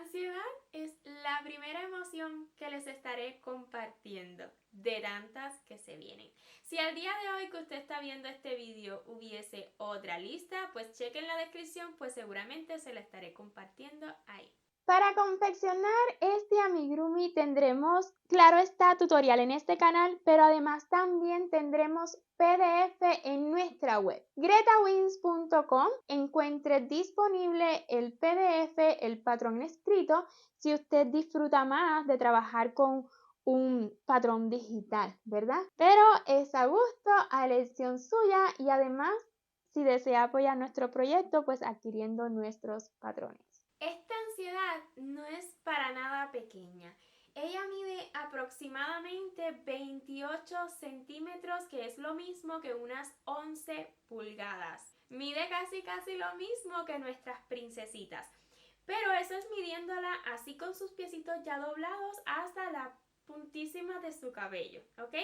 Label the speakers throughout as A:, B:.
A: Ansiedad es la primera emoción que les estaré compartiendo de tantas que se vienen. Si al día de hoy que usted está viendo este video hubiese otra lista, pues cheque en la descripción, pues seguramente se la estaré compartiendo ahí.
B: Para confeccionar este amigurumi tendremos, claro está, tutorial en este canal, pero además también tendremos PDF en nuestra web. GretaWins.com encuentre disponible el PDF, el patrón escrito, si usted disfruta más de trabajar con un patrón digital, ¿verdad? Pero es a gusto, a elección suya y además, si desea apoyar nuestro proyecto, pues adquiriendo nuestros patrones.
A: Esta ansiedad no es para nada pequeña. Ella mide aproximadamente 28 centímetros, que es lo mismo que unas 11 pulgadas. Mide casi lo mismo que nuestras princesitas. Pero eso es midiéndola así con sus piecitos ya doblados hasta la puntísima de su cabello, ¿ok?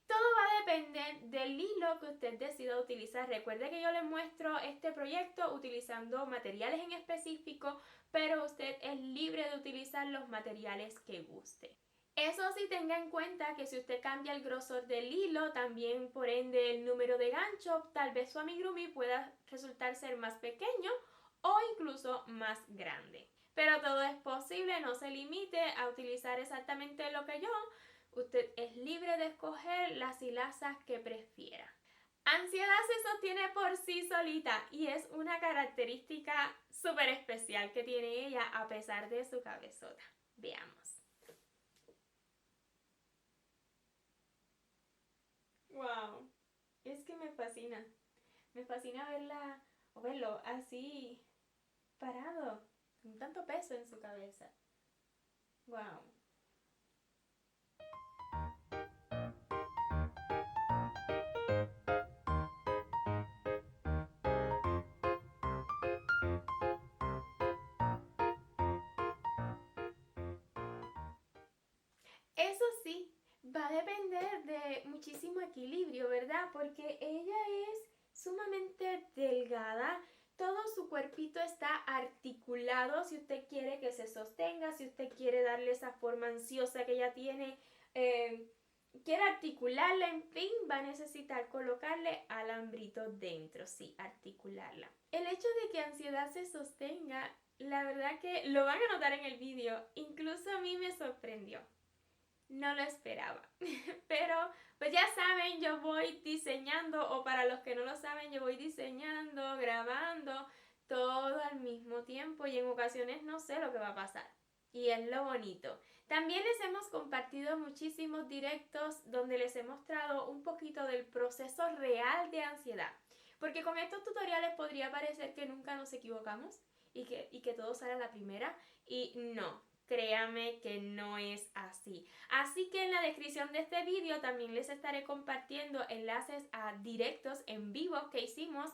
A: Todo va a depender del hilo que usted decida utilizar. Recuerde que yo le muestro este proyecto utilizando materiales en específico, pero usted es libre de utilizar los materiales que guste. Eso sí, tenga en cuenta que si usted cambia el grosor del hilo, también por ende el número de gancho, tal vez su amigurumi pueda resultar ser más pequeño o incluso más grande. Pero todo es posible, no se limite a utilizar exactamente lo que yo. Usted es libre de escoger las hilazas que prefiera. Ansiedad se sostiene por sí solita y es una característica súper especial que tiene ella a pesar de su cabezota. Veamos. ¡Wow! Es que me fascina. Me fascina verla o verlo así parado, con tanto peso en su cabeza. ¡Wow! Eso sí, va a depender de muchísimo equilibrio, ¿verdad? Porque ella es sumamente delgada, todo su cuerpito está articulado si usted quiere que se sostenga, si usted quiere darle esa forma ansiosa que ella tiene, quiere articularla, en fin, va a necesitar colocarle alambrito dentro, sí, articularla. El hecho de que ansiedad se sostenga, la verdad que lo van a notar en el vídeo, incluso a mí me sorprendió. No lo esperaba, pero pues ya saben, yo voy diseñando, o para los que no lo saben, yo voy diseñando, grabando todo al mismo tiempo y en ocasiones no sé lo que va a pasar. Y es lo bonito. También les hemos compartido muchísimos directos donde les he mostrado un poquito del proceso real de ansiedad. Porque con estos tutoriales podría parecer que nunca nos equivocamos y que todo sale a la primera. Y no, créame que no es así. Así que en la descripción de este vídeo también les estaré compartiendo enlaces a directos en vivo que hicimos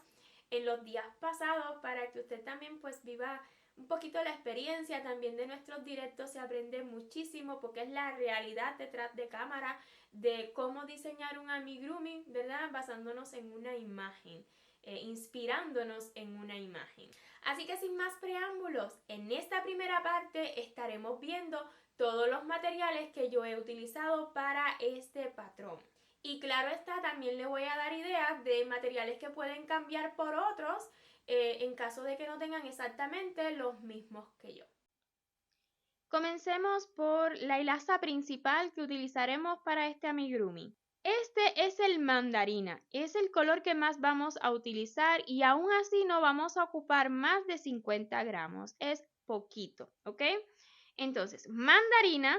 A: en los días pasados para que usted también pues viva un poquito la experiencia. También de nuestros directos se aprende muchísimo porque es la realidad detrás de cámara de cómo diseñar un amigurumi, ¿verdad? Basándonos en una imagen, inspirándonos en una imagen. Así que sin más preámbulos, en esta primera parte estaremos viendo todos los materiales que yo he utilizado para este patrón. Y claro está, también le voy a dar ideas de materiales que pueden cambiar por otros en caso de que no tengan exactamente los mismos que yo.
B: Comencemos por la hilaza principal que utilizaremos para este amigurumi. Este es el mandarina, es el color que más vamos a utilizar y aún así no vamos a ocupar más de 50 gramos, es poquito, ¿ok? Entonces, mandarina,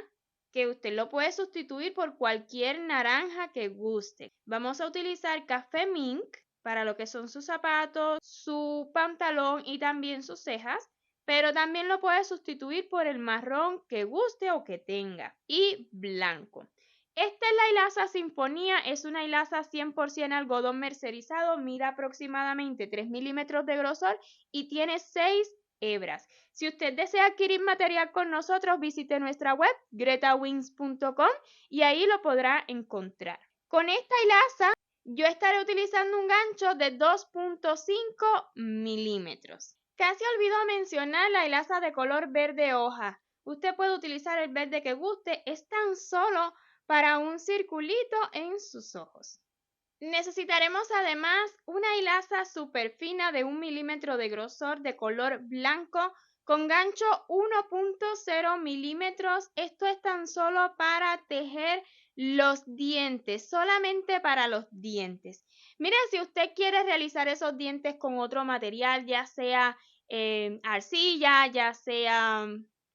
B: que usted lo puede sustituir por cualquier naranja que guste. Vamos a utilizar café mink para lo que son sus zapatos, su pantalón y también sus cejas, pero también lo puede sustituir por el marrón que guste o que tenga y blanco. Esta es la hilaza Sinfonía, es una hilaza 100% algodón mercerizado, mide aproximadamente 3 milímetros de grosor y tiene 6 hebras. Si usted desea adquirir material con nosotros, visite nuestra web gretawins.com y ahí lo podrá encontrar. Con esta hilaza yo estaré utilizando un gancho de 2.5 milímetros. Casi olvido mencionar la hilaza de color verde hoja. Usted puede utilizar el verde que guste, es tan solo para un circulito en sus ojos. Necesitaremos además una hilaza súper fina de 1 milímetro de grosor de color blanco con gancho 1.0 milímetros. Esto es tan solo para tejer los dientes, solamente para los dientes. Mire, si usted quiere realizar esos dientes con otro material, ya sea arcilla, ya sea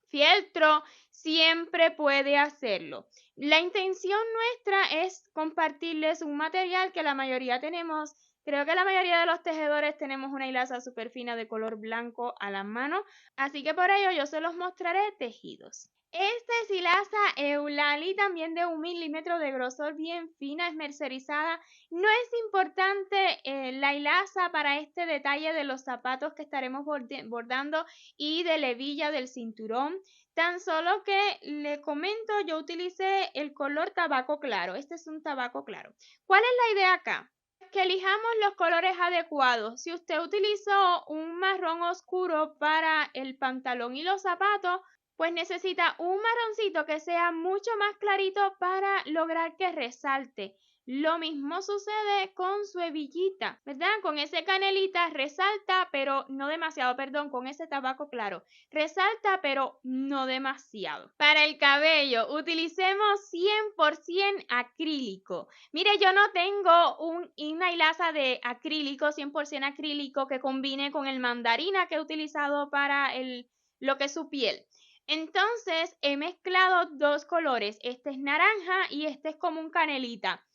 B: fieltro, siempre puede hacerlo. La intención nuestra es compartirles un material que la mayoría tenemos. Creo que la mayoría de los tejedores tenemos una hilaza súper fina de color blanco a la mano, así que por ello yo se los mostraré tejidos. Esta es hilaza Eulali, también de 1 milímetro de grosor, bien fina, es mercerizada. No es importante la hilaza para este detalle de los zapatos que estaremos bordando y de la hebilla del cinturón. Tan solo que le comento, yo utilicé el color tabaco claro. Este es un tabaco claro. ¿Cuál es la idea acá? Que elijamos los colores adecuados. Si usted utilizó un marrón oscuro para el pantalón y los zapatos, pues necesita un marroncito que sea mucho más clarito para lograr que resalte. Lo mismo sucede con su hebillita, ¿verdad? Con ese canelita resalta, pero no demasiado, perdón, con ese tabaco claro. Resalta, pero no demasiado. Para el cabello, utilicemos 100% acrílico. Mire, yo no tengo una hilaza de acrílico, 100% acrílico, que combine con el mandarina que he utilizado para lo que es su piel. Entonces, he mezclado dos colores. Este es naranja y este es como un canelita.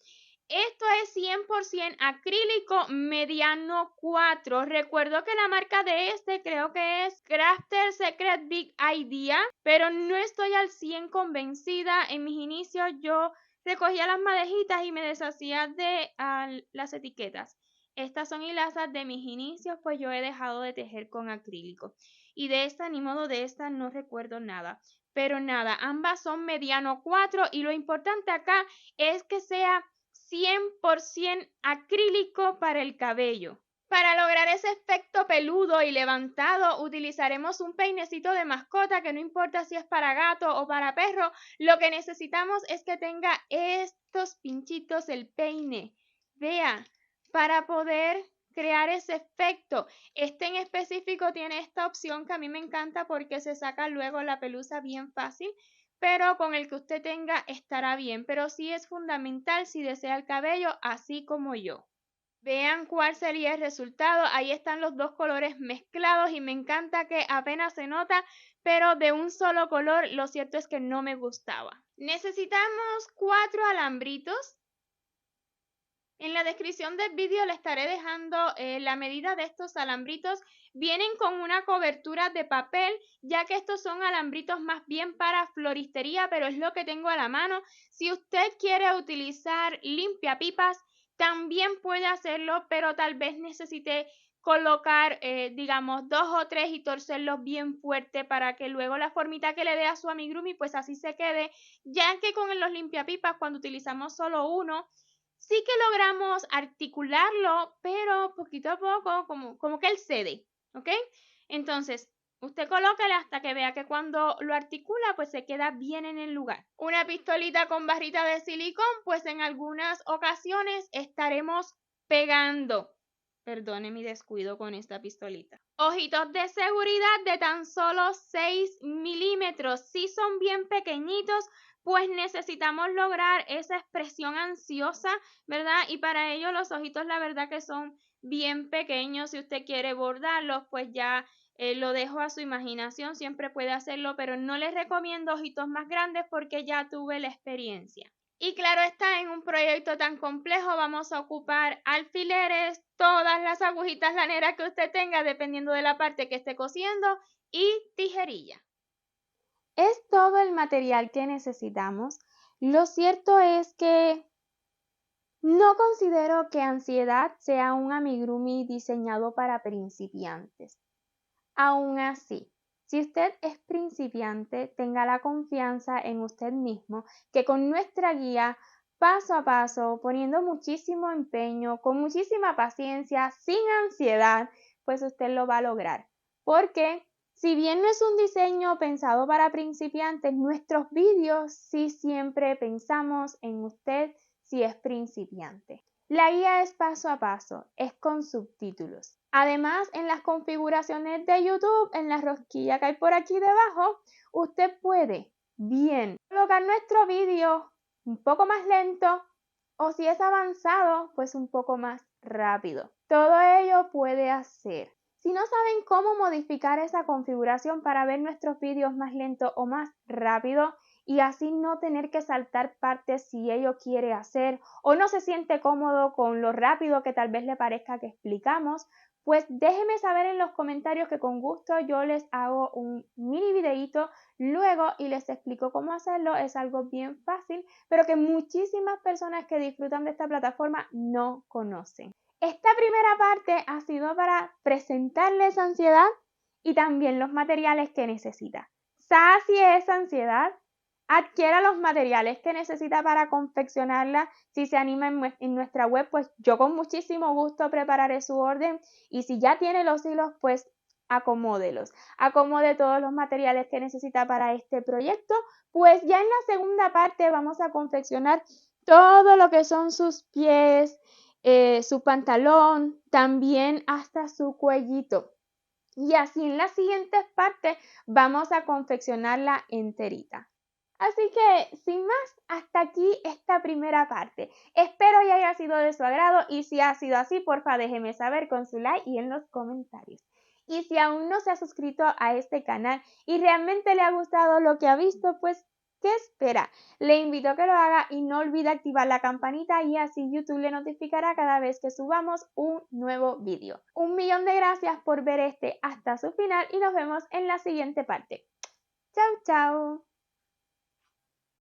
B: Esto es 100% acrílico mediano 4. Recuerdo que la marca de este creo que es Crafter Secret Big Idea, pero no estoy al 100 convencida. En mis inicios yo recogía las madejitas y me deshacía de las etiquetas. Estas son hilazas de mis inicios, pues yo he dejado de tejer con acrílico. Y de esta, ni modo de esta, no recuerdo nada. Pero nada, ambas son mediano 4 y lo importante acá es que sea 100% acrílico para el cabello. Para lograr ese efecto peludo y levantado utilizaremos un peinecito de mascota que no importa si es para gato o para perro, lo que necesitamos es que tenga estos pinchitos el peine. Vea, para poder crear ese efecto. Este en específico tiene esta opción que a mí me encanta porque se saca luego la pelusa bien fácil, pero con el que usted tenga estará bien, pero sí es fundamental si desea el cabello así como yo. Vean cuál sería el resultado. Ahí están los dos colores mezclados y me encanta que apenas se nota, pero de un solo color. Lo cierto es que no me gustaba. Necesitamos 4 alambritos. En la descripción del vídeo le estaré dejando la medida de estos alambritos. Vienen con una cobertura de papel, ya que estos son alambritos más bien para floristería, pero es lo que tengo a la mano. Si usted quiere utilizar limpiapipas, también puede hacerlo, pero tal vez necesite colocar, digamos, 2 o 3 y torcerlos bien fuerte para que luego la formita que le dé a su amigurumi, pues así se quede, ya que con los limpiapipas, cuando utilizamos solo uno, sí que logramos articularlo, pero poquito a poco, como que él cede, ¿ok? Entonces, usted colócale hasta que vea que cuando lo articula, pues se queda bien en el lugar. Una pistolita con barrita de silicón, pues en algunas ocasiones estaremos pegando. Perdone mi descuido con esta pistolita. Ojitos de seguridad de tan solo 6 milímetros. Sí son bien pequeñitos, pues necesitamos lograr esa expresión ansiosa, ¿verdad? Y para ello los ojitos la verdad que son bien pequeños. Si usted quiere bordarlos, pues ya lo dejo a su imaginación, siempre puede hacerlo, pero no les recomiendo ojitos más grandes porque ya tuve la experiencia. Y claro está, en un proyecto tan complejo vamos a ocupar alfileres, todas las agujitas laneras que usted tenga, dependiendo de la parte que esté cosiendo, y tijerilla. Es todo el material que necesitamos. Lo cierto es que no considero que Ansiedad sea un amigurumi diseñado para principiantes. Aún así, si usted es principiante, tenga la confianza en usted mismo que con nuestra guía, paso a paso, poniendo muchísimo empeño, con muchísima paciencia, sin ansiedad, pues usted lo va a lograr. porque si bien no es un diseño pensado para principiantes, nuestros vídeos sí siempre pensamos en usted si es principiante. La guía es paso a paso, es con subtítulos. Además, en las configuraciones de YouTube, en la rosquilla que hay por aquí debajo, usted puede bien colocar nuestro vídeo un poco más lento o si es avanzado, pues un poco más rápido. Todo ello puede hacer. Si no saben cómo modificar esa configuración para ver nuestros vídeos más lento o más rápido y así no tener que saltar partes si ello quiere hacer o no se siente cómodo con lo rápido que tal vez le parezca que explicamos, pues déjenme saber en los comentarios que con gusto yo les hago un mini videíto luego y les explico cómo hacerlo. Es algo bien fácil, pero que muchísimas personas que disfrutan de esta plataforma no conocen. Esta primera parte ha sido para presentarles ansiedad y también los materiales que necesita. Sacie esa ansiedad, adquiera los materiales que necesita para confeccionarla. Si se anima en nuestra web, pues yo con muchísimo gusto prepararé su orden y si ya tiene los hilos, pues acomódelos. Acomode todos los materiales que necesita para este proyecto, pues ya en la segunda parte vamos a confeccionar todo lo que son sus pies, su pantalón, también hasta su cuellito. Y así en las siguientes partes vamos a confeccionarla enterita. Así que, sin más, hasta aquí esta primera parte. Espero que haya sido de su agrado y si ha sido así, porfa déjeme saber con su like y en los comentarios. Y si aún no se ha suscrito a este canal y realmente le ha gustado lo que ha visto, pues ¿qué espera? Le invito a que lo haga y no olvide activar la campanita y así YouTube le notificará cada vez que subamos un nuevo vídeo. Un millón de gracias por ver este hasta su final y nos vemos en la siguiente parte. ¡Chao, chao!